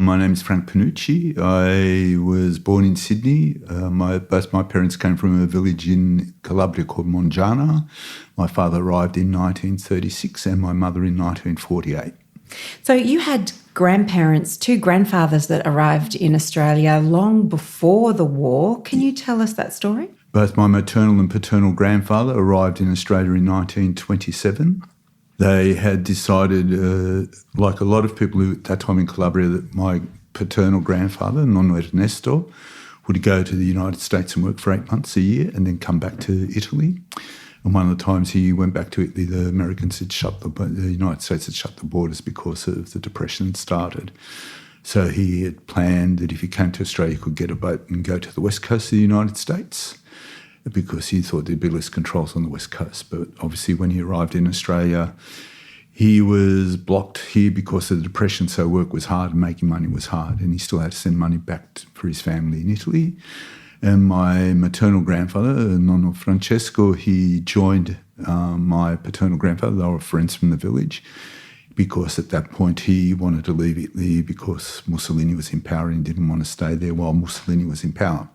My name is Frank Panucci. I was born in Sydney. Both my parents came from a village in Calabria called Mongiana. My father arrived in 1936 and my mother in 1948. So you had grandparents, two grandfathers that arrived in Australia long before the war. Can you tell us that story? Both my maternal and paternal grandfather arrived in Australia in 1927. They had decided, like a lot of people who at that time in Calabria, that my paternal grandfather, Nonno Ernesto, would go to the United States and work for 8 months a year and then come back to Italy. And one of the times he went back to Italy, the Americans had the United States had shut the borders because of the Depression had started. So he had planned that if he came to Australia, he could get a boat and go to the west coast of the United States, because he thought there'd be less controls on the west coast. But obviously when he arrived in Australia, he was blocked here because of the Depression, so work was hard and making money was hard, and he still had to send money back for his family in Italy. And my maternal grandfather, Nonno Francesco, he joined my paternal grandfather. They were friends from the village, because at that point he wanted to leave Italy because Mussolini was in power and he didn't want to stay there while Mussolini was in power.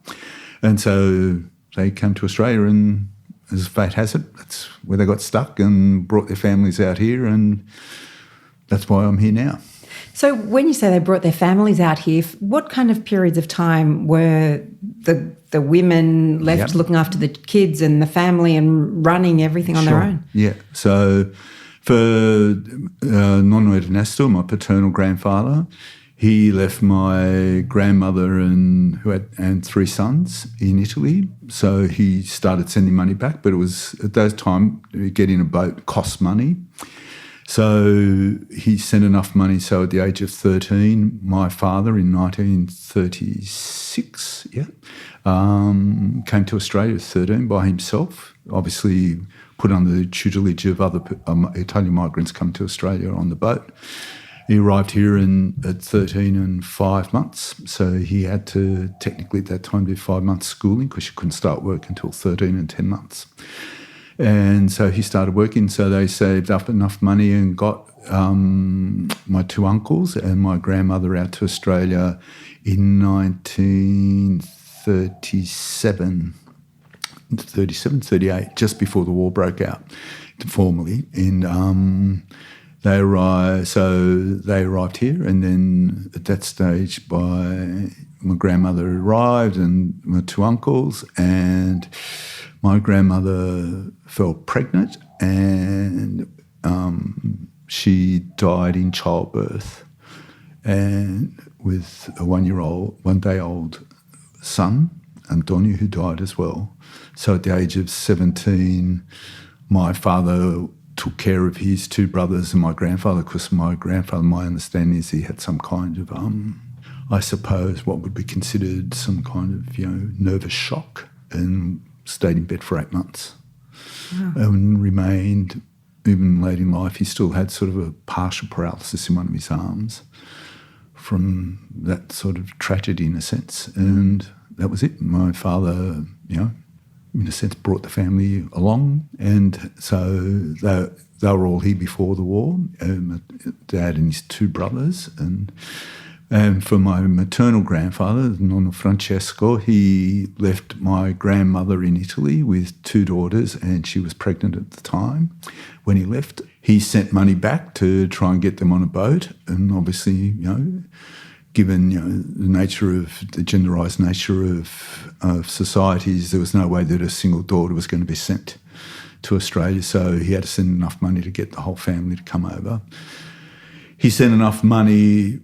And so they came to Australia, and as fate has it, that's where they got stuck and brought their families out here, and that's why I'm here now. So when you say they brought their families out here, what kind of periods of time were the women left looking after the kids and the family and running everything on their own? Yeah. So for Nonno Ernesto, my paternal grandfather, he left my grandmother and 3 sons in Italy. So he started sending money back, but it was at that time, getting a boat cost money. So he sent enough money. So at the age of 13, my father in 1936, came to Australia at 13 by himself, obviously put under the tutelage of other Italian migrants come to Australia on the boat. He arrived here at 13 and 5 months, so he had to technically at that time do 5 months schooling because you couldn't start work until 13 and 10 months. And so he started working, so they saved up enough money and got my 2 uncles and my grandmother out to Australia in 38, just before the war broke out, formally. And they arrived here, and then at that stage my grandmother arrived and my 2 uncles, and my grandmother fell pregnant, and she died in childbirth, and with a 1-day-old son, Antonio, who died as well. So at the age of 17, my father took care of his 2 brothers and my grandfather, because my grandfather, my understanding is he had some kind of, I suppose, what would be considered some kind of, nervous shock, and stayed in bed for 8 months. Wow. And remained, even late in life, he still had sort of a partial paralysis in one of his arms from that sort of tragedy in a sense. And that was it. My father, in a sense, brought the family along, and so they were all here before the war, my dad and his 2 brothers. And for my maternal grandfather, Nonno Francesco, he left my grandmother in Italy with 2 daughters, and she was pregnant at the time when he left. He sent money back to try and get them on a boat, and obviously, given the nature of the genderised nature of societies, there was no way that a single daughter was going to be sent to Australia, so he had to send enough money to get the whole family to come over. He sent enough money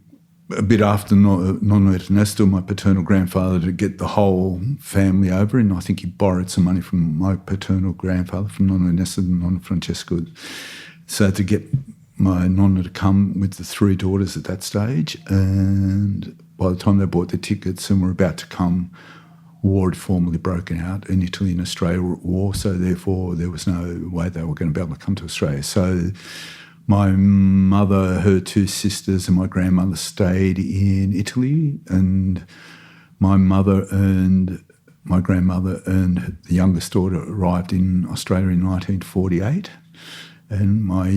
a bit after Nonno Ernesto, my paternal grandfather, to get the whole family over, and I think he borrowed some money from my paternal grandfather, from Nonno Ernesto and Nonno Francesco, so to get my nonna to come with the 3 daughters at that stage. And by the time they bought their tickets and were about to come, war had formally broken out, and Italy and Australia were at war, so therefore there was no way they were going to be able to come to Australia. So my mother, her 2 sisters and my grandmother stayed in Italy, and my mother and my grandmother and the youngest daughter arrived in Australia in 1948, and my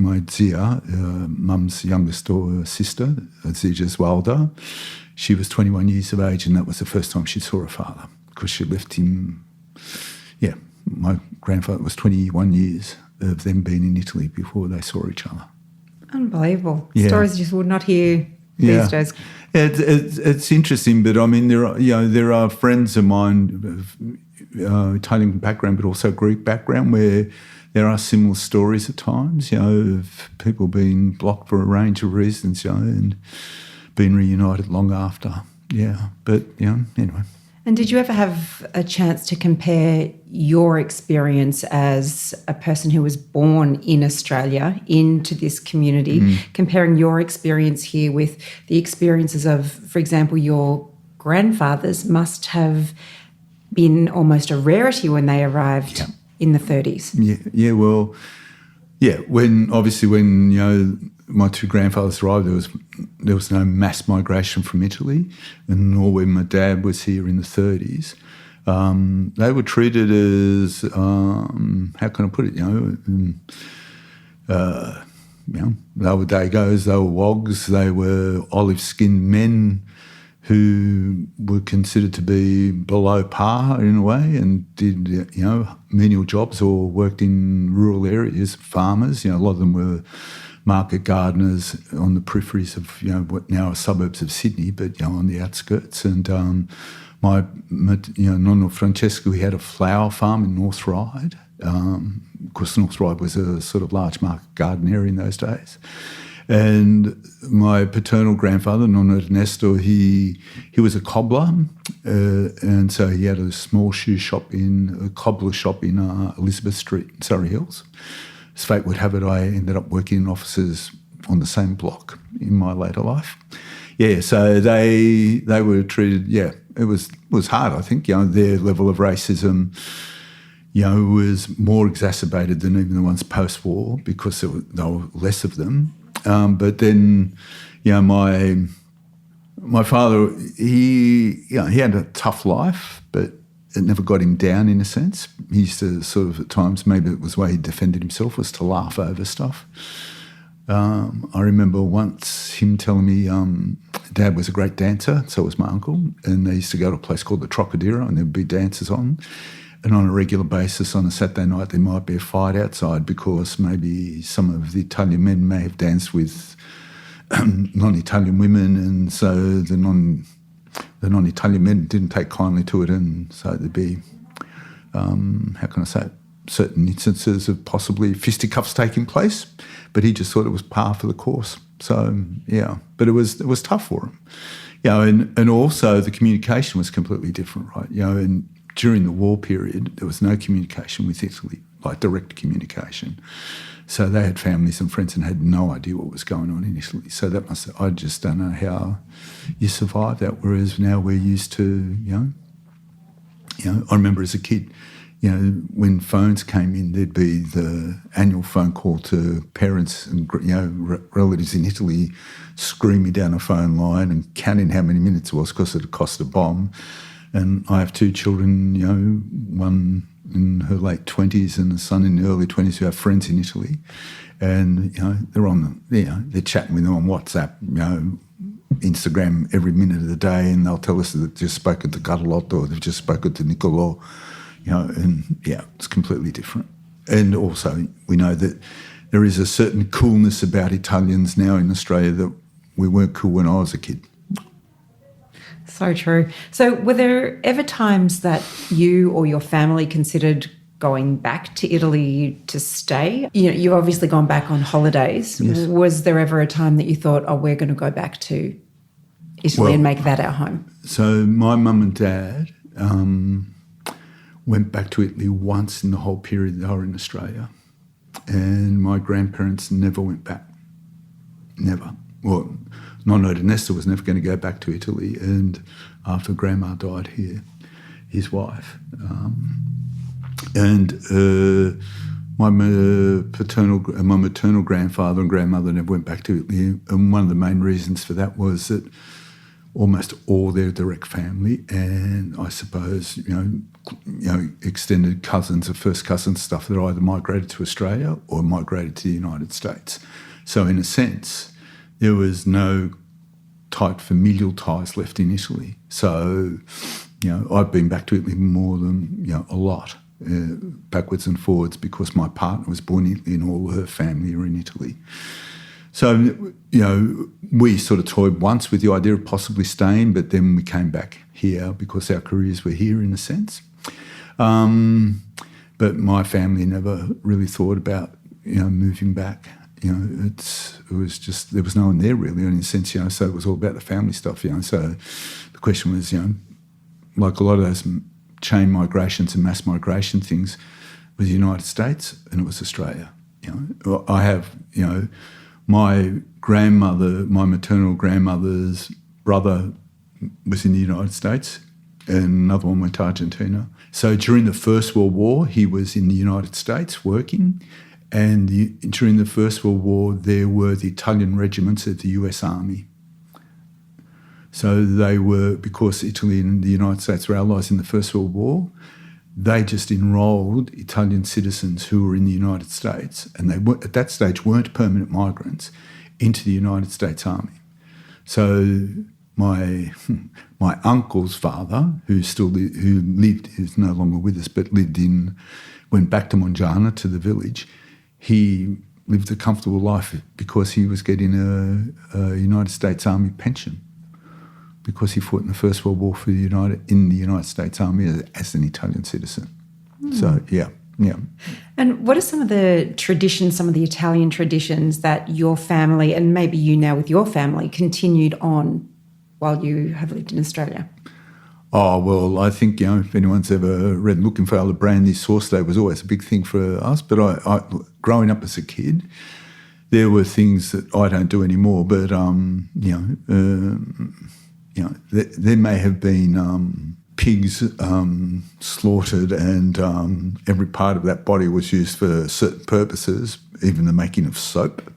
my Zia, mum's youngest sister, Zia Walder, she was 21 years of age, and that was the first time she saw her father because she left him. Yeah, my grandfather was 21 years of them being in Italy before they saw each other. Unbelievable. Yeah. Stories you just would not hear these days. It's interesting, but I mean, there are friends of mine of Italian background, but also Greek background, where there are similar stories at times, of people being blocked for a range of reasons, and being reunited long after. Yeah, but anyway. And did you ever have a chance to compare your experience as a person who was born in Australia into this community, comparing your experience here with the experiences of, for example, your grandfathers must have been almost a rarity when they arrived in the 30s? When my two grandfathers arrived, there was no mass migration from Italy, and nor when my dad was here in the 30s. They were treated as, how can I put it, they were Dagos, they were Wogs, they were olive-skinned men who were considered to be below par in a way, and did, menial jobs or worked in rural areas, farmers. A lot of them were market gardeners on the peripheries of, what now are suburbs of Sydney, but, on the outskirts. And my nonno Francesco, he had a flower farm in North Ryde. Of course, North Ryde was a sort of large market garden area in those days. And my paternal grandfather, Nonno Ernesto, he was a cobbler, and so he had a small cobbler shop in Elizabeth Street, Surrey Hills. As fate would have it, I ended up working in offices on the same block in my later life. Yeah, so they were treated. Yeah, it was hard. I think their level of racism, was more exacerbated than even the ones post-war because there were less of them. But then, my father, he had a tough life, but it never got him down in a sense. He used to sort of at times, maybe it was the way he defended himself, was to laugh over stuff. I remember once him telling me Dad was a great dancer, so was my uncle, and they used to go to a place called the Trocadero, and there would be dancers on. And on a regular basis on a Saturday night there might be a fight outside because maybe some of the Italian men may have danced with non-Italian women, and so the non-Italian men didn't take kindly to it, and so there'd be, how can I say it, certain instances of possibly fisticuffs taking place, but he just thought it was par for the course. So, but it was tough for him. And also the communication was completely different, right? And during the war period, there was no communication with Italy, like direct communication. So they had families and friends and had no idea what was going on in Italy. So I just don't know how you survive that. Whereas now we're used to, I remember as a kid, when phones came in, there'd be the annual phone call to parents and, relatives in Italy screaming down a phone line and counting how many minutes it was because it had cost a bomb. And I have two children, one in her late 20s and a son in the early 20s who have friends in Italy. And, they're chatting with them on WhatsApp, Instagram every minute of the day, and they'll tell us that they've just spoken to Carlotta or they've just spoken to Niccolò, it's completely different. And also we know that there is a certain coolness about Italians now in Australia that we weren't cool when I was a kid. So true. So were there ever times that you or your family considered going back to Italy to stay? You've obviously gone back on holidays. Yes. Was there ever a time that you thought, we're going to go back to Italy and make that our home? So my mum and dad went back to Italy once in the whole period they were in Australia, and my grandparents never went back. Never. Well, Nonno Ernesto was never going to go back to Italy, and after Grandma died here, his wife. My maternal grandfather and grandmother never went back to Italy, and one of the main reasons for that was that almost all their direct family, and I suppose, extended cousins or first cousins stuff that either migrated to Australia or migrated to the United States. So in a sense, there was no tight familial ties left in Italy. So, I've been back to Italy more than, a lot, backwards and forwards, because my partner was born in Italy and all her family are in Italy. So, we sort of toyed once with the idea of possibly staying, but then we came back here because our careers were here in a sense. But my family never really thought about, moving back. It was just, there was no one there really in a sense, so it was all about the family stuff, So the question was, like a lot of those chain migrations and mass migration things was the United States and it was Australia. I have, my grandmother, my maternal grandmother's brother was in the United States and another one went to Argentina. So during the First World War, he was in the United States working, and during the First World War, there were the Italian regiments of the US Army. So they were, because Italy and the United States were allies in the First World War, they just enrolled Italian citizens who were in the United States, and they were, at that stage weren't permanent migrants, into the United States Army. So my uncle's father, who's no longer with us, but went back to Monjana, to the village. He lived a comfortable life because he was getting a United States Army pension, because he fought in the First World War in the United States Army as an Italian citizen. So, yeah. And what are some of the traditions, some of the Italian traditions that your family, and maybe you now with your family, continued on while you have lived in Australia? Oh, well, I think, if anyone's ever read Looking for Ella Brandy's Sauce Day was always a big thing for us. But I growing up as a kid, there were things that I don't do anymore, but, there may have been pigs slaughtered, and every part of that body was used for certain purposes, even the making of soap.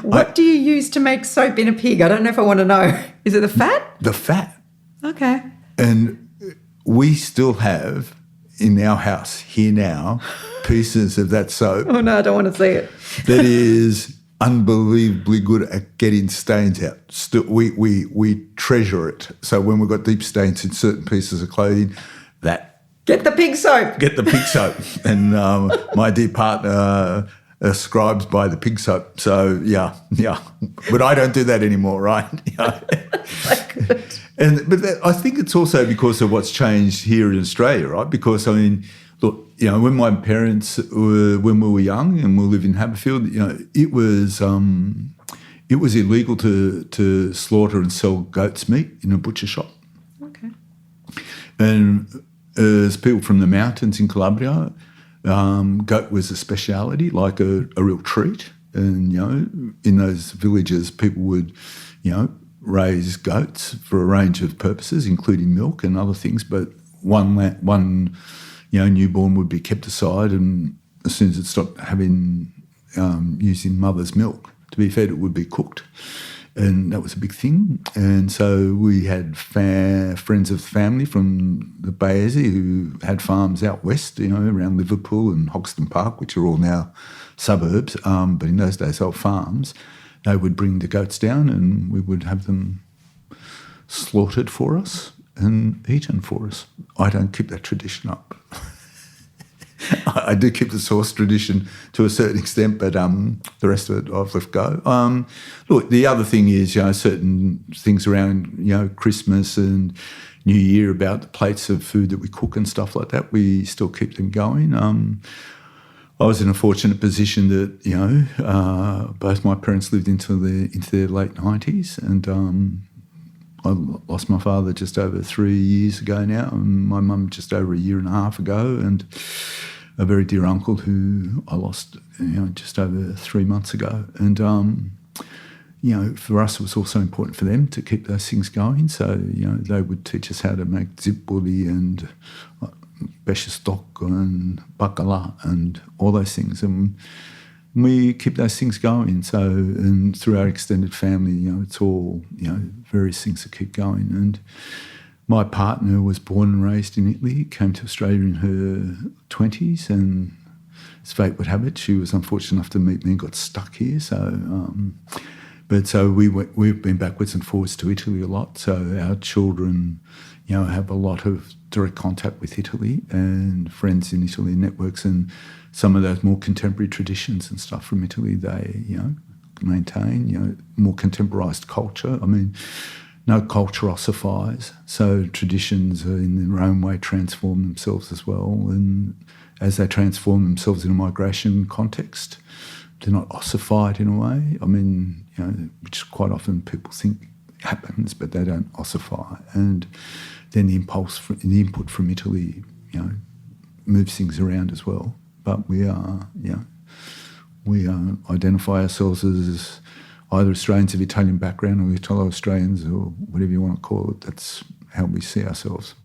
What do you use to make soap in a pig? I don't know if I want to know. Is it the fat? The fat. Okay. And we still have in our house here now pieces of that soap. Oh, no, I don't want to see it. That is unbelievably good at getting stains out. Still, we treasure it. So when we've got deep stains in certain pieces of clothing, Get the pig soap. Get the pig soap. And my dear partner ascribes by the pig soap. So, yeah. But I don't do that anymore, right? But I think it's also because of what's changed here in Australia, right? Because, I mean, look, when my parents when we were young and we lived in Haberfield, it was illegal to slaughter and sell goat's meat in a butcher shop. Okay. And as people from the mountains in Calabria, goat was a speciality, like a real treat. And, in those villages, people would, raise goats for a range of purposes, including milk and other things. But one newborn would be kept aside, and as soon as it stopped using mother's milk to be fed, it would be cooked. And that was a big thing. And so we had friends of the family from the Bay Area who had farms out west, around Liverpool and Hoxton Park, which are all now suburbs. But in those days, old farms. They would bring the goats down and we would have them slaughtered for us and eaten for us. I don't keep that tradition up. I do keep the sauce tradition to a certain extent, but the rest of it I've let go. Look, the other thing is, certain things around, Christmas and New Year about the plates of food that we cook and stuff like that, we still keep them going. I was in a fortunate position that, both my parents lived into their late 90s, and I lost my father just over 3 years ago now, and my mum just over a year and a half ago, and a very dear uncle who I lost, just over 3 months ago. And, for us, it was also important for them to keep those things going. So, they would teach us how to make zipbuli and stock and bacala and all those things. And we keep those things going. So, and through our extended family, it's all, various things that keep going. And My partner was born and raised in Italy, came to Australia in her 20s, and as fate would have it, she was unfortunate enough to meet me and got stuck here. So, we've been backwards and forwards to Italy a lot. So our children, have a lot of direct contact with Italy and friends in Italy, networks, and some of those more contemporary traditions and stuff from Italy. They, maintain, more contemporised culture. I mean, no culture ossifies, so traditions are in their own way transform themselves as well. And as they transform themselves in a migration context, they're not ossified in a way. I mean, which quite often people think happens, but they don't ossify. And then the input from Italy, moves things around as well. But we identify ourselves as either Australians of Italian background or Italo-Australians or whatever you want to call it. That's how we see ourselves.